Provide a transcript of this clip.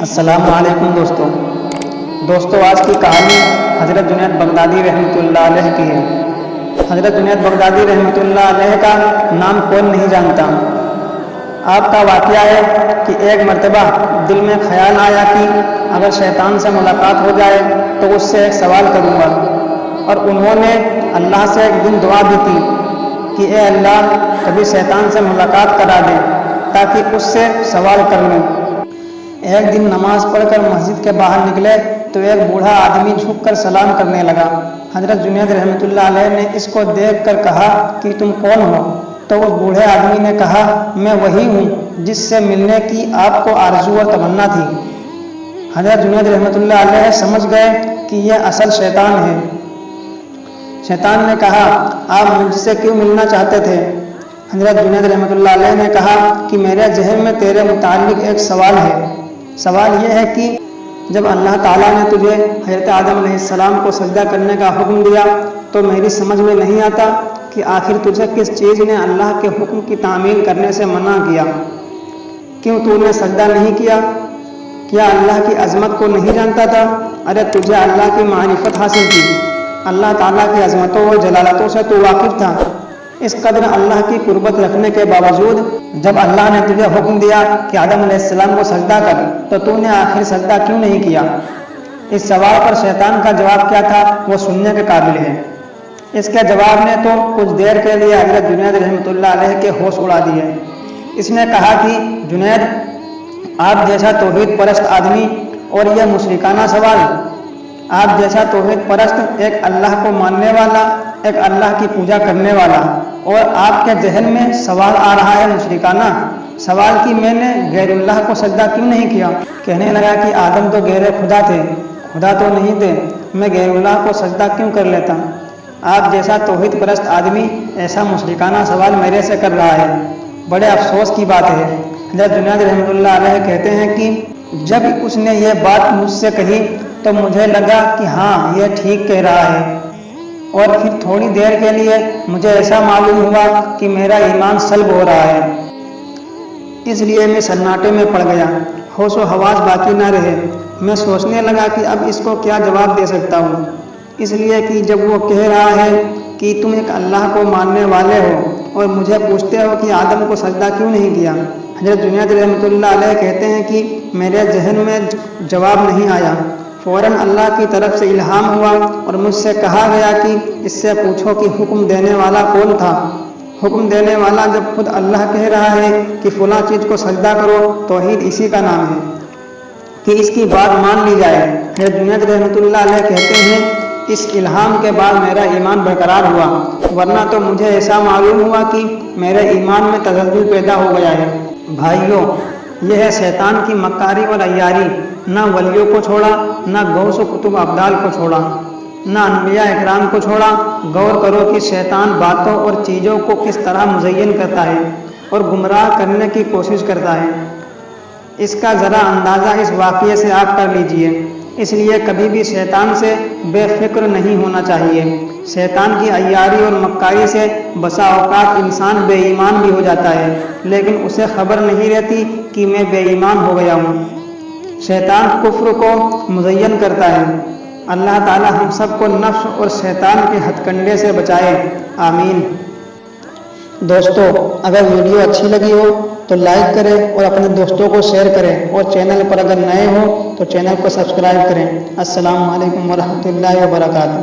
السلام علیکم دوستو آج کی کہانی حضرت جنید بغدادی رحمۃ اللہ علیہ کی ہے۔ حضرت جنید بغدادی رحمۃ اللہ علیہ کا نام کون نہیں جانتا۔ آپ کا واقعہ ہے کہ ایک مرتبہ دل میں خیال آیا کہ اگر شیطان سے ملاقات ہو جائے تو اس سے ایک سوال کروں گا، اور انہوں نے اللہ سے ایک دن دعا بھی کی کہ اے اللہ کبھی شیطان سے ملاقات کرا دے تاکہ اس سے سوال کر لوں۔ ایک دن نماز پڑھ کر مسجد کے باہر نکلے تو ایک بوڑھا آدمی جھک کر سلام کرنے لگا۔ حضرت جنید رحمۃ اللہ علیہ نے اس کو دیکھ کر کہا کہ تم کون ہو؟ تو اس بوڑھے آدمی نے کہا میں وہی ہوں جس سے ملنے کی آپ کو آرزو اور تمنا تھی۔ حضرت جنید رحمۃ اللہ علیہ سمجھ گئے کہ یہ اصل شیطان ہے۔ شیطان نے کہا آپ مجھ سے کیوں ملنا چاہتے تھے؟ حضرت جنید رحمۃ اللہ علیہ نے کہا کہ میرے ذہن میں تیرے متعلق ایک سوال ہے۔ سوال یہ ہے کہ جب اللہ تعالیٰ نے تجھے حضرت آدم علیہ السلام کو سجدہ کرنے کا حکم دیا تو میری سمجھ میں نہیں آتا کہ آخر تجھے کس چیز نے اللہ کے حکم کی تعمیل کرنے سے منع کیا؟ کیوں تو نے سجدہ نہیں کیا؟ کیا اللہ کی عظمت کو نہیں جانتا تھا؟ ارے تجھے اللہ کی معرفت حاصل تھی، اللہ تعالیٰ کی عظمتوں اور جلالتوں سے تو واقف تھا۔ اس قدر اللہ کی قربت رکھنے کے باوجود جب اللہ نے تجھے حکم دیا کہ آدم علیہ السلام کو سجدہ کر تو تو نے آخر سجدہ کیوں نہیں کیا؟ اس سوال پر شیطان کا جواب کیا تھا وہ سننے کے قابل ہے۔ اس کے جواب نے تو کچھ دیر کے لیے حضرت جنید رحمۃ اللہ علیہ کے ہوش اڑا دیے۔ اس نے کہا کہ جنید آپ جیسا توحید پرست آدمی اور یہ مشرکانہ سوال، آپ جیسا توحید پرست ایک اللہ کو ماننے والا، ایک اللہ کی پوجا کرنے والا، اور آپ کے ذہن میں سوال آ رہا ہے مشرکانہ سوال کہ میں نے غیر اللہ کو سجدہ کیوں نہیں کیا؟ کہنے لگا کہ آدم تو غیر خدا تھے، خدا تو نہیں تھے، میں غیر اللہ کو سجدہ کیوں کر لیتا؟ آپ جیسا توحید پرست آدمی ایسا مشرکانہ سوال میرے سے کر رہا ہے، بڑے افسوس کی بات ہے۔ حضرت جنید رحمۃ اللہ علیہ کہتے ہیں کہ جب اس نے یہ بات مجھ سے کہی تو مجھے لگا کہ ہاں یہ ٹھیک کہہ رہا ہے، اور پھر تھوڑی دیر کے لیے مجھے ایسا معلوم ہوا کہ میرا ایمان سلب ہو رہا ہے۔ اس لیے میں سناٹے میں پڑ گیا، ہوش و حواس باقی نہ رہے۔ میں سوچنے لگا کہ اب اس کو کیا جواب دے سکتا ہوں، اس لیے کہ جب وہ کہہ رہا ہے کہ تم ایک اللہ کو ماننے والے ہو اور مجھے پوچھتے ہو کہ آدم کو سجدہ کیوں نہیں کیا۔ حضرت جنید رحمۃ اللہ علیہ کہتے ہیں کہ میرے ذہن میں جواب نہیں آیا، فوراً اللہ کی طرف سے الہام ہوا اور مجھ سے کہا گیا کہ اس سے پوچھو کہ حکم دینے والا کون تھا۔ حکم دینے والا جب خود اللہ کہہ رہا ہے کہ فلاں چیز کو سجدہ کرو، توحید اسی کا نام ہے کہ اس کی بات مان لی جائے۔ حضرت جنید رحمۃ اللہ علیہ کہتے ہیں اس الہام کے بعد میرا ایمان برقرار ہوا، ورنہ تو مجھے ایسا معلوم ہوا کہ میرے ایمان میں تزلزل پیدا ہو گیا ہے۔ بھائیوں، یہ ہے شیطان کی مکاری اور عیاری، نہ ولیوں کو چھوڑا، نہ غوث و کتب ابدال کو چھوڑا، نہ انبیاء اکرام کو چھوڑا۔ غور کرو کہ شیطان باتوں اور چیزوں کو کس طرح مزین کرتا ہے اور گمراہ کرنے کی کوشش کرتا ہے۔ اس کا ذرا اندازہ اس واقعے سے آپ کر لیجئے۔ اس لیے کبھی بھی شیطان سے بے فکر نہیں ہونا چاہیے۔ شیطان کی عیاری اور مکاری سے بسا اوقات انسان بے ایمان بھی ہو جاتا ہے، لیکن اسے خبر نہیں رہتی کہ میں بے ایمان ہو گیا ہوں۔ شیطان کفر کو مزین کرتا ہے۔ اللہ تعالی ہم سب کو نفس اور شیطان کے ہتھ کنڈے سے بچائے، آمین۔ دوستو، اگر ویڈیو اچھی لگی ہو تو لائک کریں اور اپنے دوستوں کو شیئر کریں، اور چینل پر اگر نئے ہو تو چینل کو سبسکرائب کریں۔ السلام علیکم ورحمۃ اللہ وبرکاتہ۔